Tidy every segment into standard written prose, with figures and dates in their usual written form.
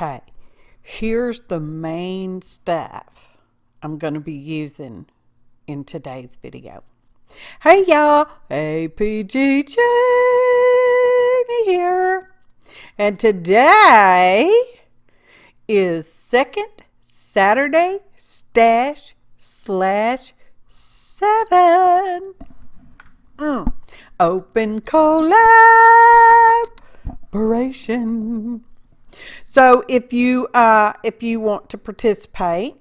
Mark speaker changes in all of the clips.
Speaker 1: Okay, here's the main stuff I'm going to be using in today's video. Hey y'all, APG Jamie here. And today is second Saturday stash /7. Open collaboration. So if you want to participate,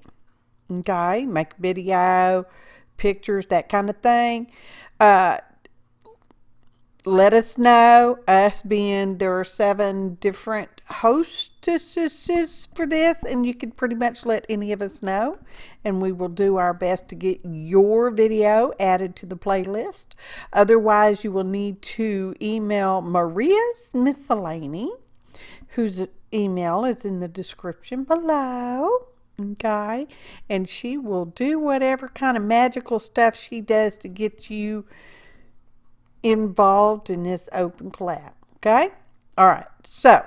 Speaker 1: okay, make a video, pictures, that kind of thing, let us know. Us being there are 7 different hostesses for this, and you can pretty much let any of us know, and we will do our best to get your video added to the playlist. Otherwise, you will need to email Maria's Miscellany, whose email is in the description below. Okay, and she will do whatever kind of magical stuff she does to get you involved in this open collab. Okay, all right, so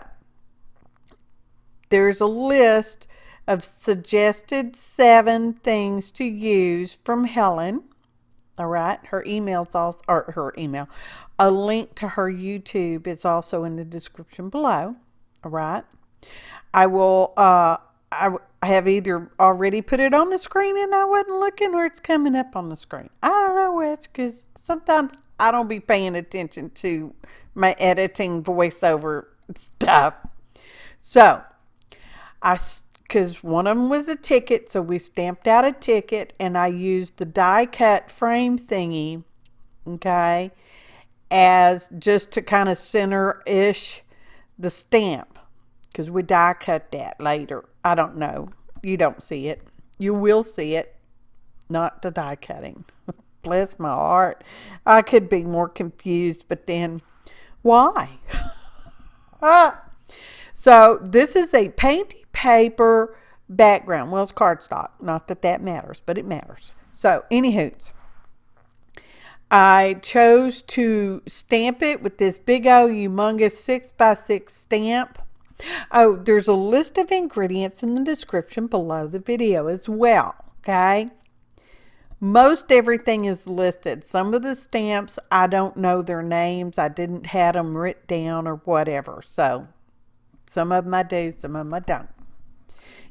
Speaker 1: there's a list of suggested 7 things to use from Helen. All right, her email's also, or her email, a link to her YouTube is also in the description below. All right, I will I have either already put it on the screen and I wasn't looking, or it's coming up on the screen. I don't know which, because sometimes I don't be paying attention to my editing voiceover stuff. So, because one of them was a ticket, so we stamped out a ticket, and I used the die cut frame thingy, okay, as just to kind of center-ish the stamp, because we die cut that later. I don't know. You don't see it. You will see it. Not the die cutting. Bless my heart. I could be more confused, but then why? So this is a painty paper background. Well, it's cardstock. Not that that matters, but it matters. So, anywho, I chose to stamp it with this big old humongous 6x6 stamp. Oh, there's a list of ingredients in the description below the video as well, okay? Most everything is listed. Some of the stamps, I don't know their names. I didn't have them written down or whatever. So, some of them I do, some of them I don't.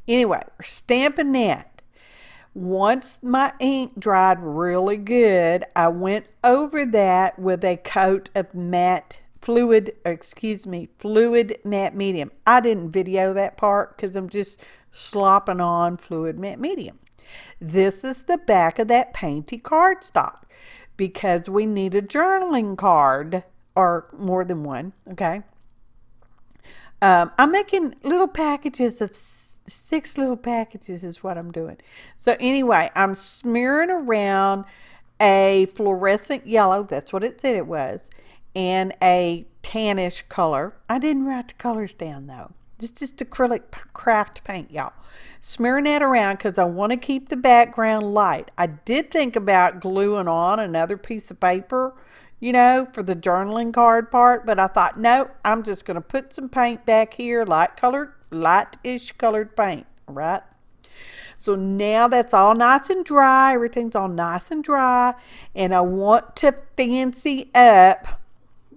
Speaker 1: Anyway, we're stamping that. Once my ink dried really good, I went over that with a coat of fluid matte medium. I didn't video that part because I'm just slopping on fluid matte medium. This is the back of that painty cardstock because we need a journaling card, or more than one, okay? I'm making little packages of 6 little packages is what I'm doing. So anyway, I'm smearing around a fluorescent yellow, that's what it said it was, and a tannish color. I didn't write the colors down though. It's just acrylic craft paint, y'all. Smearing that around because I want to keep the background light. I did think about gluing on another piece of paper, you know, for the journaling card part, but I thought, no, I'm just going to put some paint back here, light-ish colored paint, right? So now that's all nice and dry. Everything's all nice and dry, and I want to fancy up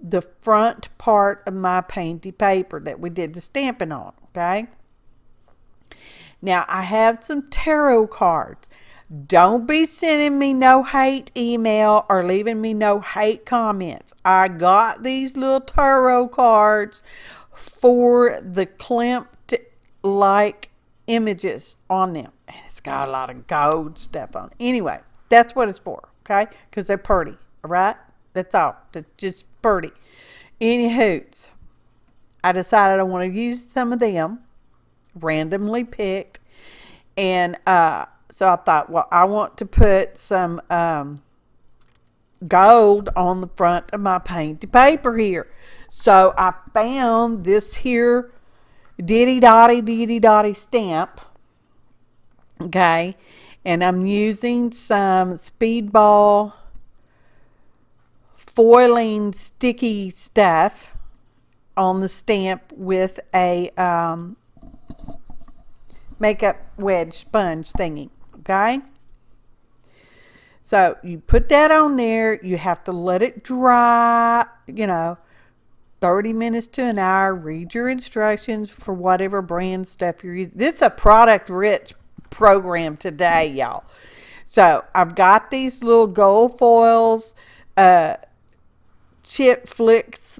Speaker 1: the front part of my painty paper that we did the stamping on, okay? Now, I have some tarot cards. Don't be sending me no hate email or leaving me no hate comments. I got these little tarot cards for the Klimt-like images on them. And it's got a lot of gold stuff on it. Anyway, that's what it's for, okay? Because they're pretty, all right? That's all. That's just pretty. Anywho, I decided I want to use some of them, randomly picked, and so I thought, well, I want to put some gold on the front of my painted paper here. So I found this here ditty dotty stamp, okay, and I'm using some Speedball foiling sticky stuff on the stamp with a makeup wedge sponge thingy, okay? So you put that on there. You have to let it dry, 30 minutes to an hour. Read your instructions for whatever brand stuff you're using. This is a product rich program today, y'all. So I've got these little gold foils, chip flicks,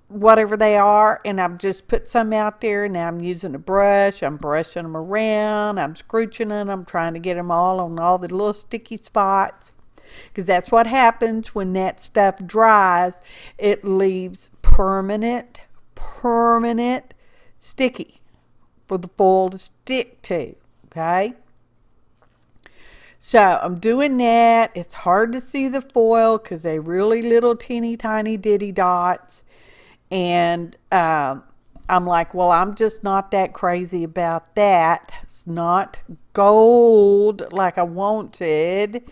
Speaker 1: whatever they are, and I've just put some out there. Now I'm using a brush. I'm brushing them around. I'm scrooching them. I'm trying to get them all on all the little sticky spots, because that's what happens when that stuff dries. It leaves permanent sticky for the foil to stick to, okay? So I'm doing that. It's hard to see the foil because they're really little teeny tiny ditty dots. And I'm like, well, I'm just not that crazy about that. It's not gold like I wanted.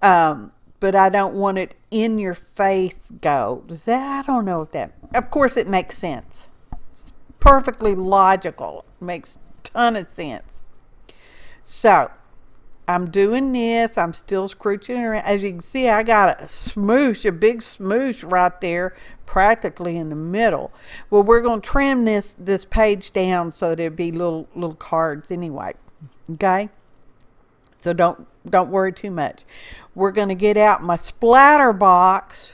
Speaker 1: But I don't want it in your face gold. I don't know if that, of course it makes sense. It's perfectly logical. It makes a ton of sense. So I'm doing this. I'm still scrooching around. As you can see, I got a big smoosh right there, practically in the middle. Well, we're going to trim this page down so that it'd be little cards anyway. Okay? So don't worry too much. We're going to get out my splatter box,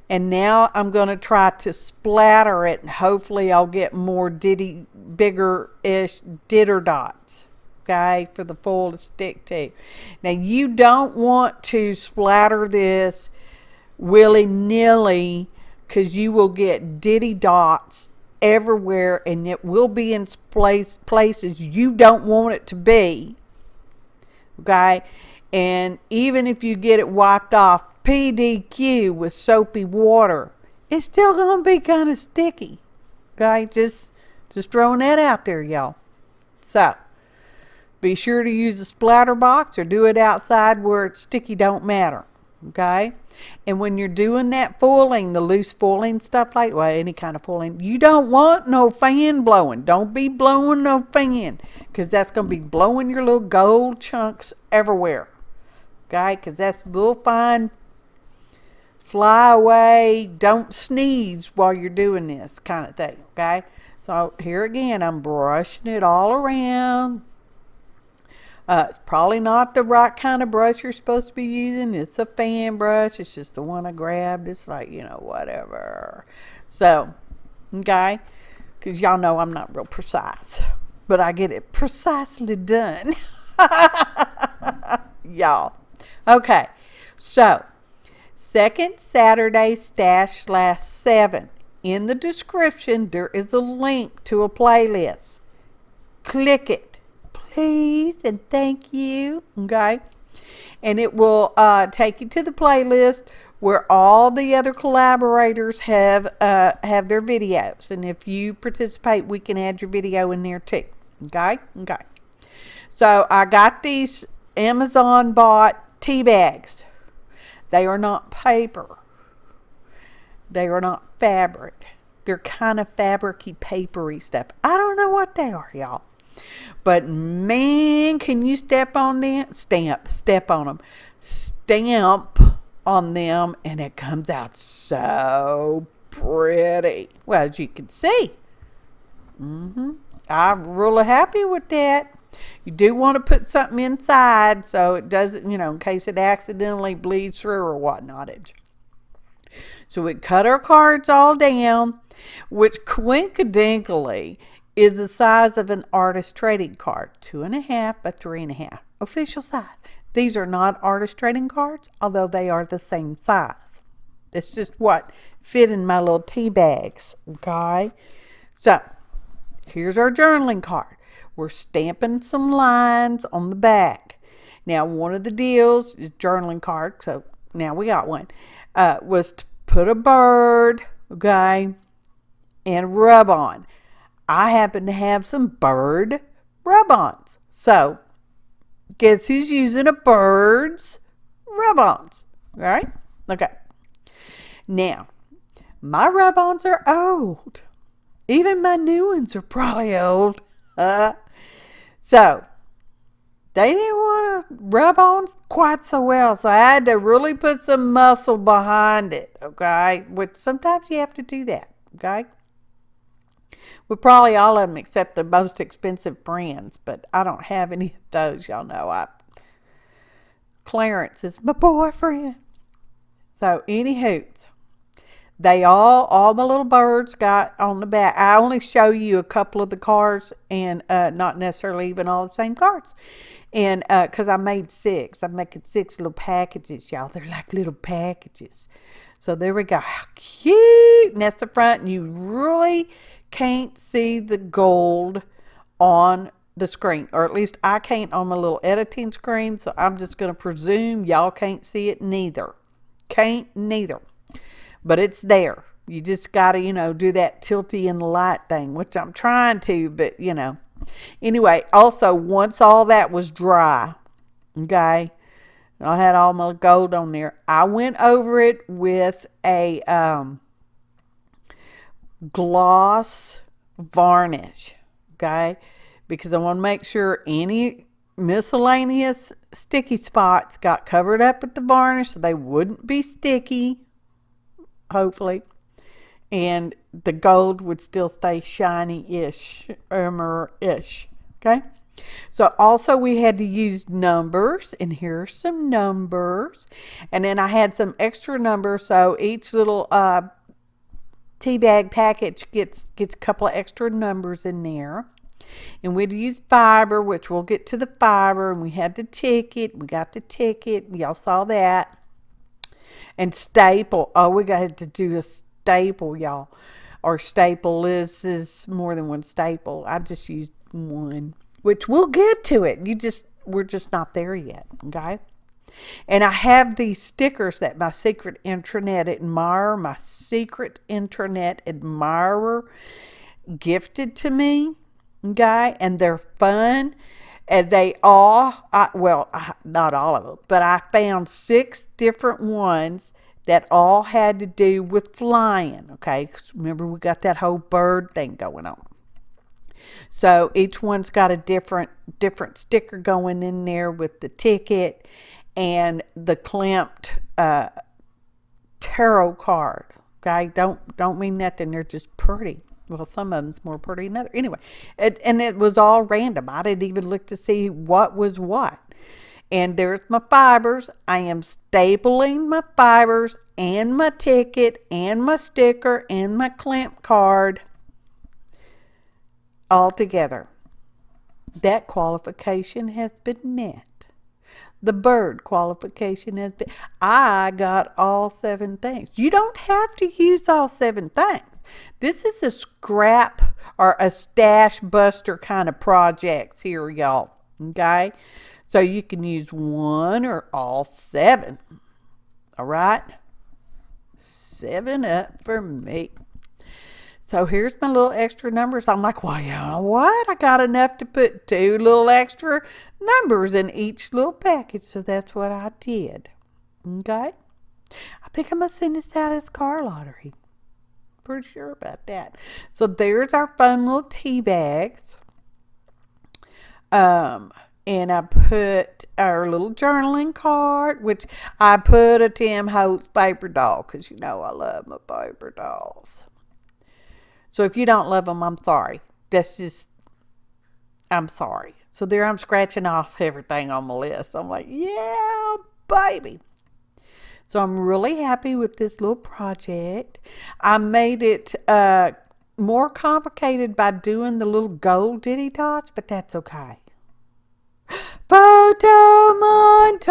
Speaker 1: and now I'm going to try to splatter it, and hopefully I'll get more bigger-ish ditter dots. Okay, for the foil to stick to. Now you don't want to splatter this willy-nilly, because you will get ditty dots everywhere, and it will be in places you don't want it to be. Okay, and even if you get it wiped off PDQ with soapy water, it's still going to be kind of sticky. Okay, just throwing that out there, y'all. So be sure to use a splatter box or do it outside where it's sticky, don't matter. Okay? And when you're doing that foiling, the loose foiling stuff like, well, any kind of foiling, you don't want no fan blowing. Don't be blowing no fan, because that's going to be blowing your little gold chunks everywhere. Okay? Because that's little fine fly away, don't sneeze while you're doing this kind of thing. Okay? So here again, I'm brushing it all around. It's probably not the right kind of brush you're supposed to be using. It's a fan brush. It's just the one I grabbed. It's like, whatever. So, okay, because y'all know I'm not real precise, but I get it precisely done. Y'all. Okay, so second Saturday stash /7. In the description, there is a link to a playlist. Click it. Please and thank you. Okay, and it will take you to the playlist where all the other collaborators have their videos, and if you participate, we can add your video in there too. Okay. So I got these Amazon bought tea bags. They are not paper. They are not fabric. They're kind of fabricy, papery stuff. I don't know what they are, y'all. But man, can you step on them? Step on them. Stamp on them, and it comes out so pretty. Well, as you can see. I'm really happy with that. You do want to put something inside so it doesn't, in case it accidentally bleeds through or whatnot. So we cut our cards all down, which coincidentally is the size of an artist trading card, 2.5 by 3.5, official size. These are not artist trading cards, although they are the same size. It's just what fit in my little tea bags, okay? So, here's our journaling card. We're stamping some lines on the back. Now, one of the deals is journaling card, so now we got one, was to put a bird, okay, and rub on. I happen to have some bird rub-ons. So, guess who's using a bird's rub-ons? Right? Okay. Now, my rub-ons are old. Even my new ones are probably old. So they didn't want to rub on quite so well, so I had to really put some muscle behind it, okay? Which sometimes you have to do that, okay? Well, probably all of them except the most expensive brands, but I don't have any of those, y'all know. Clarence is my boyfriend. So, any hoots. They all my little birds got on the back. I only show you a couple of the cards and not necessarily even all the same cards. And because I made 6. I'm making 6 little packages, y'all. They're like little packages. So there we go. How cute. And that's the front. And you really can't see the gold on the screen. Or at least I can't on my little editing screen. So I'm just going to presume y'all can't see it neither. Can't neither. But it's there. You just got to, do that tilty in the light thing, which I'm trying to, but, Anyway, also, once all that was dry, okay, I had all my gold on there, I went over it with a gloss varnish, okay, because I want to make sure any miscellaneous sticky spots got covered up with the varnish so they wouldn't be sticky, hopefully, and the gold would still stay shiny-ish, ish, okay? So also we had to use numbers, and here's some numbers, and then I had some extra numbers, so each little tea bag package gets a couple of extra numbers in there. And we'd use fiber, which we'll get to the fiber, and we had the ticket. We got the ticket. Y'all saw that. And staple. Oh, we got to do a staple, y'all. Or staple is more than one staple. I just used one, which we'll get to it. We're just not there yet, okay? And I have these stickers that my secret intranet admirer gifted to me, okay? And they're fun. And they all, not all of them, but I found 6 different ones that all had to do with flying, okay? 'Cause remember, we got that whole bird thing going on. So each one's got a different sticker going in there with the ticket and the clamped tarot card, okay? Don't mean nothing. They're just pretty. Well, some of them's more pretty than others. Anyway, and it was all random. I didn't even look to see what was what. And there's my fibers. I am stapling my fibers and my ticket and my sticker and my clamp card all together. That qualification has been met. The bird qualification has been. I got all 7 things. You don't have to use all 7 things. This is a scrap or a stash buster kind of projects here, y'all. Okay? So you can use 1 or all 7. All right? 7 up for me. So here's my little extra numbers. I'm like, well, you know what? I got enough to put 2 little extra numbers in each little package. So that's what I did. Okay? I think I'm going to send this out as car lottery. Pretty sure about that. So there's our fun little tea bags. And I put our little journaling card, which I put a Tim Holtz paper doll, because I love my paper dolls. So if you don't love them, I'm sorry. I'm sorry. So there I'm scratching off everything on my list. I'm like, yeah, baby. So I'm really happy with this little project. I made it more complicated by doing the little gold ditty dots, but that's okay. Photo montage.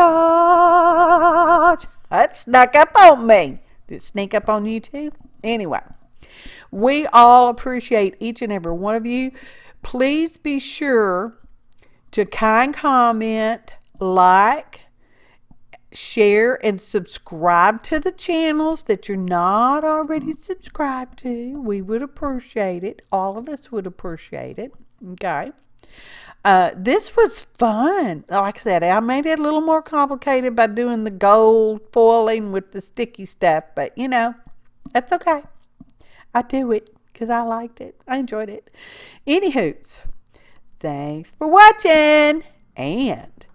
Speaker 1: That snuck up on me. Did it sneak up on you too? Anyway, we all appreciate each and every one of you. Please be sure to comment, like, share, and subscribe to the channels that you're not already subscribed to. We would appreciate it. All of us would appreciate it. Okay. This was fun. Like I said, I made it a little more complicated by doing the gold foiling with the sticky stuff, but that's okay. I do it because I liked it. I enjoyed it. Anywho, Thanks for watching, and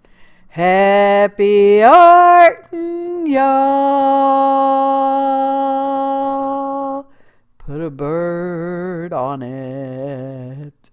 Speaker 1: happy arting, y'all. Put a bird on it.